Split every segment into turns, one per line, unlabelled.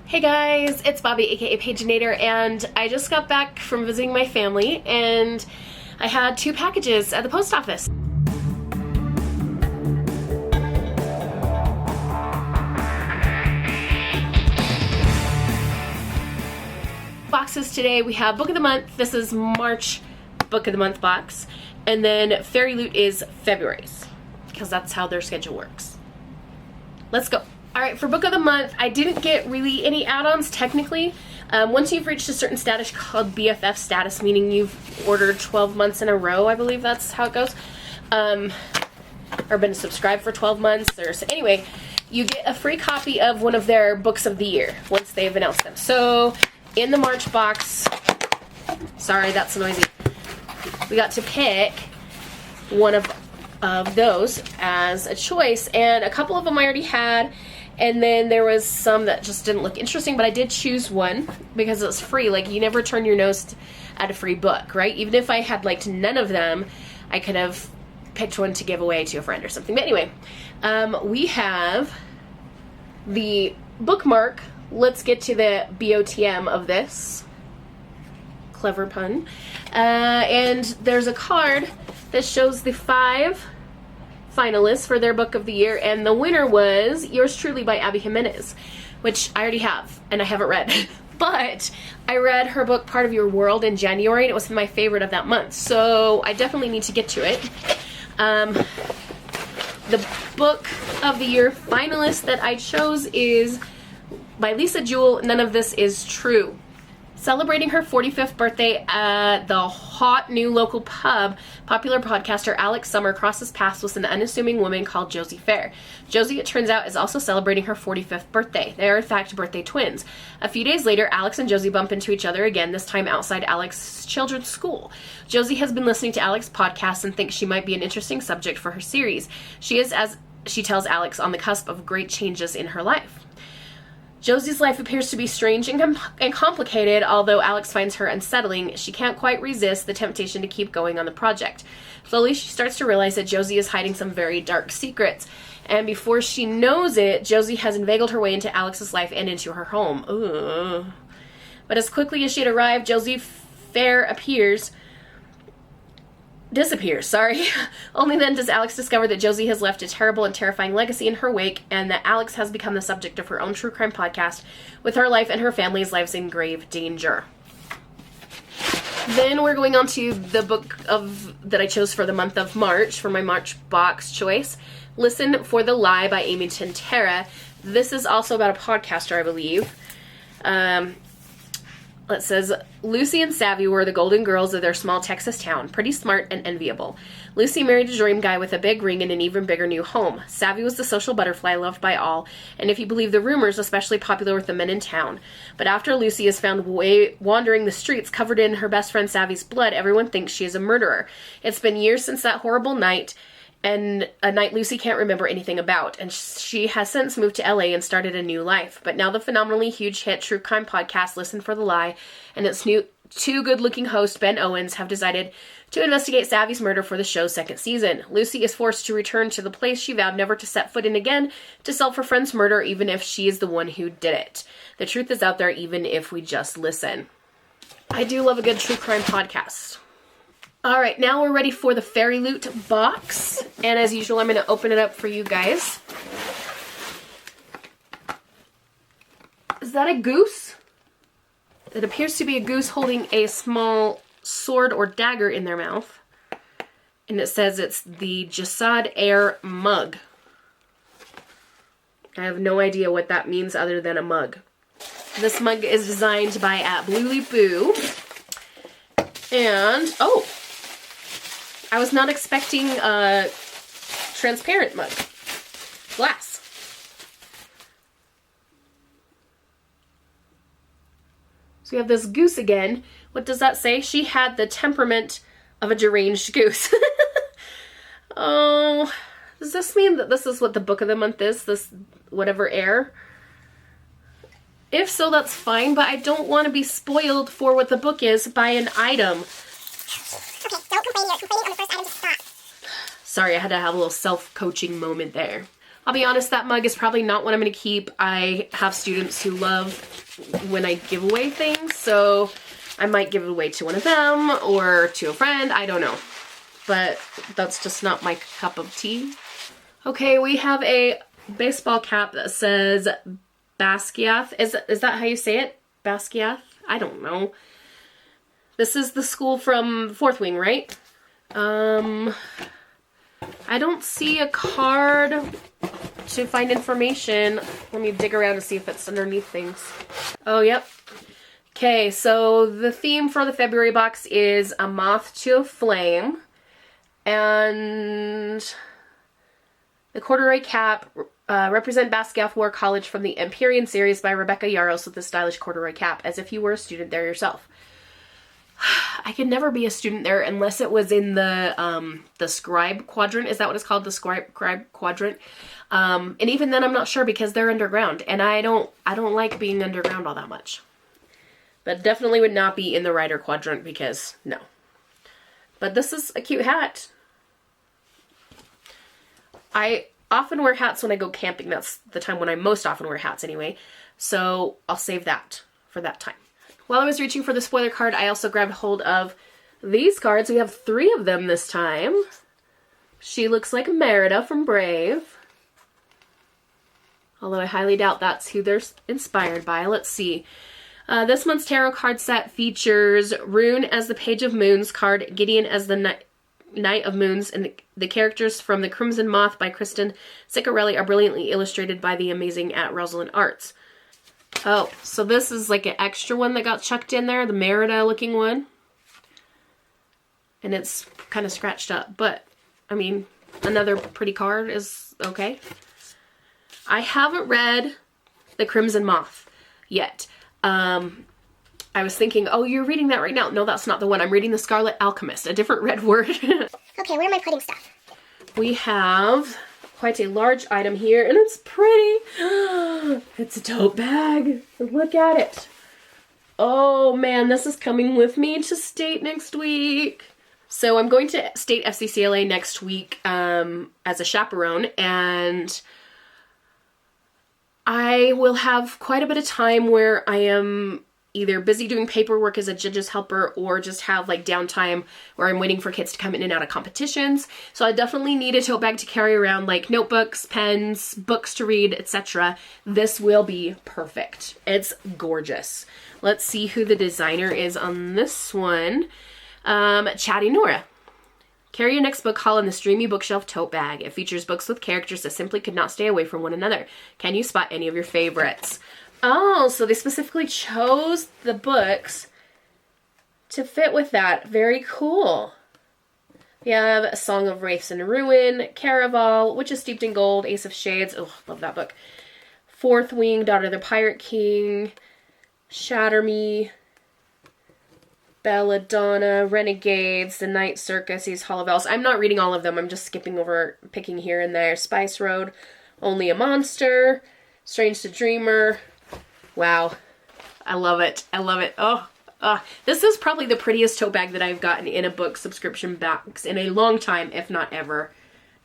Hey guys, it's Bobi, aka Paginator, and I just got back from visiting my family and I had 2 packages at the post office. Boxes today. We have Book of the Month. This is March Book of the Month box, and then Fairyloot is February's, because that's how their schedule works. Let's go. Alright, for Book of the Month, I didn't get really any add-ons technically. Once you've reached a certain status called BFF status, meaning you've ordered 12 months in a row, I believe that's how it goes, or been subscribed for 12 months, or so. Anyway, you get a free copy of one of their books of the year once they've announced them. So, in the March box, sorry, that's noisy, we got to pick one of those as a choice, and a couple of them I already had. And then there was some that just didn't look interesting, but I did choose one because it was free. Like, you never turn your nose at a free book, right? Even if I had liked none of them, I could have picked one to give away to a friend or something. But anyway, we have the bookmark. Let's get to the BOTM of this. Clever pun. And there's a card that shows the 5 finalists for their book of the year, and the winner was Yours Truly by Abby Jimenez, which I already have and I haven't read. But I read her book Part of Your World in January, and it was my favorite of that month, so I definitely need to get to it. The book of the year finalist that I chose is by Lisa Jewell, None of This Is True. Celebrating her 45th birthday at the hot new local pub, popular podcaster Alex Summer crosses paths with an unassuming woman called Josie Fair. Josie, it turns out, is also celebrating her 45th birthday. They are, in fact, birthday twins. A few days later, Alex and Josie bump into each other again, this time outside Alex's children's school. Josie has been listening to Alex's podcast and thinks she might be an interesting subject for her series. She is, as she tells Alex, on the cusp of great changes in her life. Josie's life appears to be strange and complicated, although Alex finds her unsettling. She can't quite resist the temptation to keep going on the project. Slowly, she starts to realize that Josie is hiding some very dark secrets, and before she knows it, Josie has inveigled her way into Alex's life and into her home. Ugh. But as quickly as she had arrived, Josie Fair disappears. Only then does Alex discover that Josie has left a terrible and terrifying legacy in her wake, and that Alex has become the subject of her own true crime podcast, with her life and her family's lives in grave danger. Then we're going on to the book that I chose for the month of March, for my March box choice, Listen for the Lie by Amy Tintera. This is also about a podcaster, I believe. It says, Lucy and Savvy were the golden girls of their small Texas town, pretty smart and enviable. Lucy married a dream guy with a big ring and an even bigger new home. Savvy was the social butterfly loved by all, and if you believe the rumors, especially popular with the men in town. But after Lucy is found wandering the streets covered in her best friend Savvy's blood, everyone thinks she is a murderer. It's been years since that horrible night, and a night Lucy can't remember anything about, and she has since moved to LA and started a new life. But now the phenomenally huge hit true crime podcast Listen for the Lie and its new 2 good-looking hosts, Ben Owens, have decided to investigate Savvy's murder for the show's 2nd season. Lucy is forced to return to the place she vowed never to set foot in again to solve her friend's murder, even if she is the one who did it. The truth is out there, even if we just listen. I do love a good true crime podcast. Alright, now we're ready for the Fairyloot box, and as usual, I'm going to open it up for you guys. Is that a goose? It appears to be a goose holding a small sword or dagger in their mouth, and it says it's the Jasad Air mug. I have no idea what that means other than a mug. This mug is designed by @BlueLeeBoo, and, oh! I was not expecting a transparent mug. Glass. So we have this goose again. What does that say? She had the temperament of a deranged goose. Oh, does this mean that this is what the book of the month is? This whatever air? If so, that's fine, but I don't want to be spoiled for what the book is by an item.
Okay, don't complain. You're complaining on the first item to stop.
Sorry, I had to have a little self-coaching moment there. I'll be honest, that mug is probably not what I'm going to keep. I have students who love when I give away things, so I might give it away to one of them or to a friend. I don't know. But that's just not my cup of tea. Okay, we have a baseball cap that says Basquiat. Is that how you say it? Basquiat? I don't know. This is the school from Fourth Wing, right? I don't see a card to find information. Let me dig around to see if it's underneath things. Oh, yep. Okay, so the theme for the February box is A Moth to a Flame. And the corduroy cap represent Basquiat War College from the Empyrean series by Rebecca Yarros with a stylish corduroy cap, as if you were a student there yourself. I could never be a student there unless it was in the scribe quadrant. Is that what it's called? The scribe quadrant. And even then I'm not sure because they're underground and I don't like being underground all that much. But definitely would not be in the writer quadrant because no. But this is a cute hat. I often wear hats when I go camping. That's the time when I most often wear hats anyway. So I'll save that for that time. While I was reaching for the spoiler card, I also grabbed hold of these cards. We have 3 of them this time. She looks like Merida from Brave. Although I highly doubt that's who they're inspired by. Let's see. This month's tarot card set features Rune as the Page of Moons card, Gideon as the Knight of Moons, and the characters from The Crimson Moth by Kristen Ciccarelli are brilliantly illustrated by the amazing @Rosalind Arts. Oh, so this is like an extra one that got chucked in there, the Merida looking one. And it's kind of scratched up, but I mean, another pretty card is okay. I haven't read The Crimson Moth yet. I was thinking, oh, you're reading that right now. No, that's not the one. I'm reading The Scarlet Alchemist, a different red word.
Okay, where am I putting stuff?
We have quite a large item here, and it's pretty. It's a tote bag. Look at it. Oh man, this is coming with me to state next week. So I'm going to state FCCLA next week as a chaperone, and I will have quite a bit of time where I am either busy doing paperwork as a judge's helper or just have like downtime where I'm waiting for kids to come in and out of competitions. So I definitely need a tote bag to carry around like notebooks, pens, books to read, etc. This will be perfect. It's gorgeous. Let's see who the designer is on this one. Chatty Nora. Carry your next book haul in this dreamy bookshelf tote bag. It features books with characters that simply could not stay away from one another. Can you spot any of your favorites? Oh, so they specifically chose the books to fit with that. Very cool. We have A Song of Wraiths and Ruin, Caraval, Witch is Steeped in Gold, Ace of Shades. Oh, love that book. Fourth Wing, Daughter of the Pirate King, Shatter Me, Belladonna, Renegades, The Night Circus, East Hall of Elves. I'm not reading all of them. I'm just skipping over, picking here and there. Spice Road, Only a Monster, Strange to Dreamer. Wow. I love it. I love it. Oh, this is probably the prettiest tote bag that I've gotten in a book subscription box in a long time, if not ever.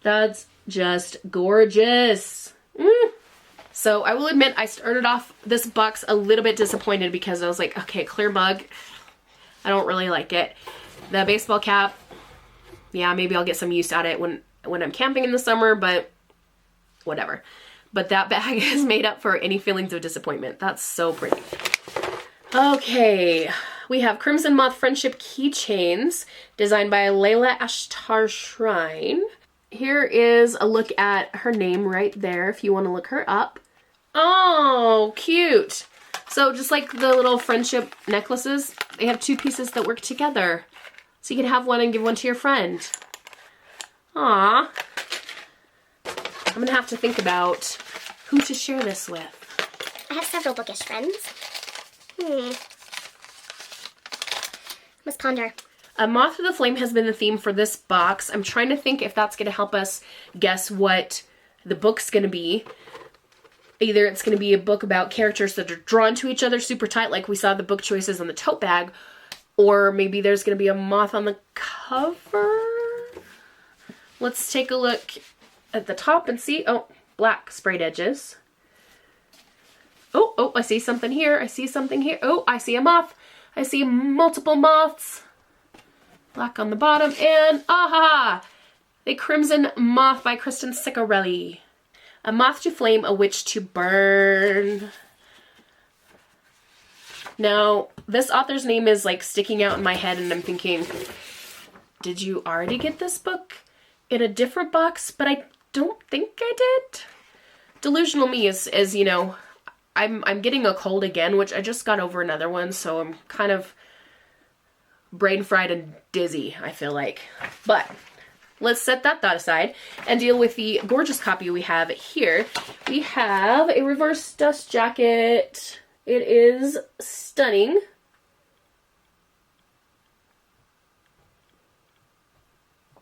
That's just gorgeous. So I will admit I started off this box a little bit disappointed because I was like, okay, clear mug. I don't really like it. The baseball cap, yeah, maybe I'll get some use out of it when I'm camping in the summer, but whatever. But that bag is made up for any feelings of disappointment. That's so pretty. Okay, we have Crimson Moth Friendship Keychains, designed by Layla Ashtar Shrine. Here is a look at her name right there, if you want to look her up. Oh, cute. So just like the little friendship necklaces, they have 2 pieces that work together. So you can have one and give one to your friend. Aww. I'm gonna have to think about who to share this with.
I have several bookish friends. Must ponder.
A Moth to the Flame has been the theme for this box. I'm trying to think if that's gonna help us guess what the book's gonna be. Either it's gonna be a book about characters that are drawn to each other super tight, like we saw the book choices on the tote bag, or maybe there's gonna be a moth on the cover. Let's take a look at the top and see. Oh, black sprayed edges. Oh, I see something here. I see something here. Oh, I see a moth. I see multiple moths. Black on the bottom, and aha! The Crimson Moth by Kristen Ciccarelli. A moth to flame, a witch to burn. Now, this author's name is like sticking out in my head, and I'm thinking, did you already get this book in a different box? But I don't think I did. Delusional Me is you know, I'm getting a cold again, which I just got over another one, so I'm kind of brain fried and dizzy, I feel like. But let's set that thought aside and deal with the gorgeous copy we have here. We have a reverse dust jacket. It is stunning.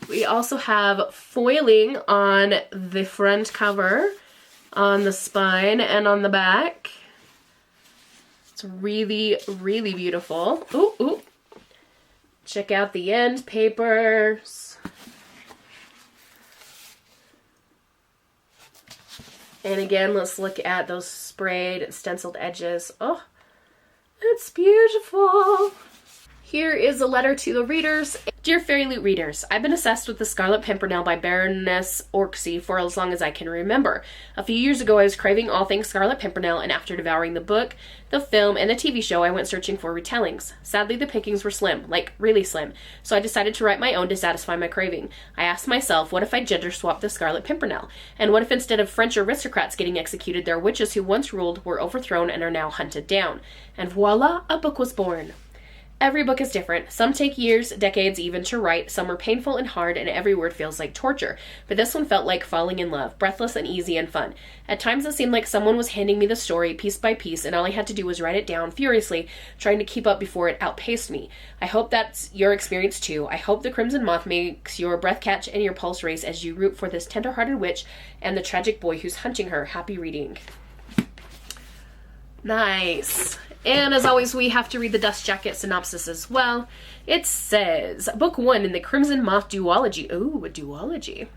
We also have foiling on the front cover, on the spine, and on the back. It's really, really beautiful. Ooh, ooh. Check out the end papers. And again, let's look at those sprayed and stenciled edges. Oh, it's beautiful. Here is a letter to the readers. Dear Fairyloot readers, I've been obsessed with The Scarlet Pimpernel by Baroness Orczy for as long as I can remember. A few years ago, I was craving all things Scarlet Pimpernel, and after devouring the book, the film, and the TV show, I went searching for retellings. Sadly, the pickings were slim, like really slim, so I decided to write my own to satisfy my craving. I asked myself, what if I gender swapped the Scarlet Pimpernel? And what if instead of French aristocrats getting executed, their witches who once ruled were overthrown and are now hunted down? And voila, a book was born. Every book is different. Some take years, decades even to write, some are painful and hard, and every word feels like torture. But this one felt like falling in love, breathless and easy and fun. At times it seemed like someone was handing me the story piece by piece, and all I had to do was write it down furiously, trying to keep up before it outpaced me. I hope that's your experience too. I hope the Crimson Moth makes your breath catch and your pulse race as you root for this tender-hearted witch and the tragic boy who's hunting her. Happy reading. Nice. And as always, we have to read the dust jacket synopsis as well. It says, Book 1 in the Crimson Moth duology. Ooh, a duology.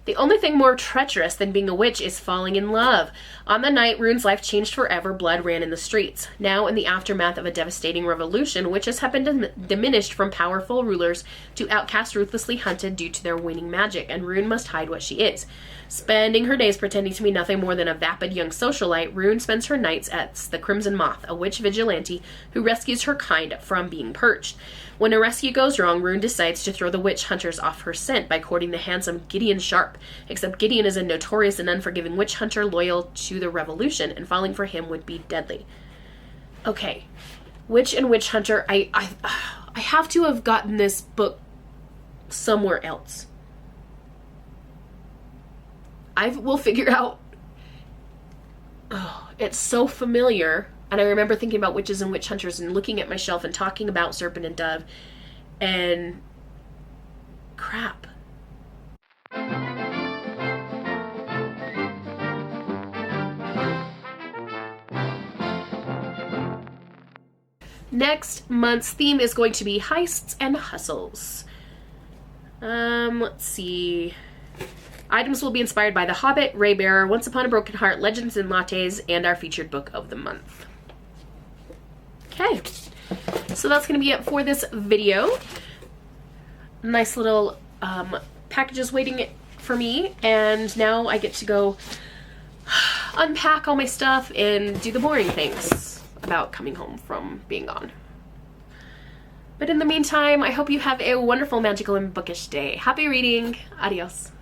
The only thing more treacherous than being a witch is falling in love. On the night Rune's life changed forever, blood ran in the streets. Now, in the aftermath of a devastating revolution, witches have been diminished from powerful rulers to outcasts ruthlessly hunted due to their waning magic, and Rune must hide what she is. Spending her days pretending to be nothing more than a vapid young socialite, Rune spends her nights at the Crimson Moth, a witch vigilante who rescues her kind from being purged. When a rescue goes wrong, Rune decides to throw the witch hunters off her scent by courting the handsome Gideon Sharp. Except Gideon is a notorious and unforgiving witch hunter loyal to the revolution, and falling for him would be deadly. Okay, witch and witch hunter. I have to have gotten this book somewhere else. I will figure out. Oh, it's so familiar. And I remember thinking about witches and witch hunters and looking at my shelf and talking about Serpent and Dove. And crap. Next month's theme is going to be heists and hustles. Let's see. Items will be inspired by The Hobbit, Raybearer, Once Upon a Broken Heart, Legends and Lattes, and our featured book of the month. Okay, so that's going to be it for this video. Nice little packages waiting for me, and now I get to go unpack all my stuff and do the boring things about coming home from being gone. But in the meantime, I hope you have a wonderful, magical, and bookish day. Happy reading. Adios.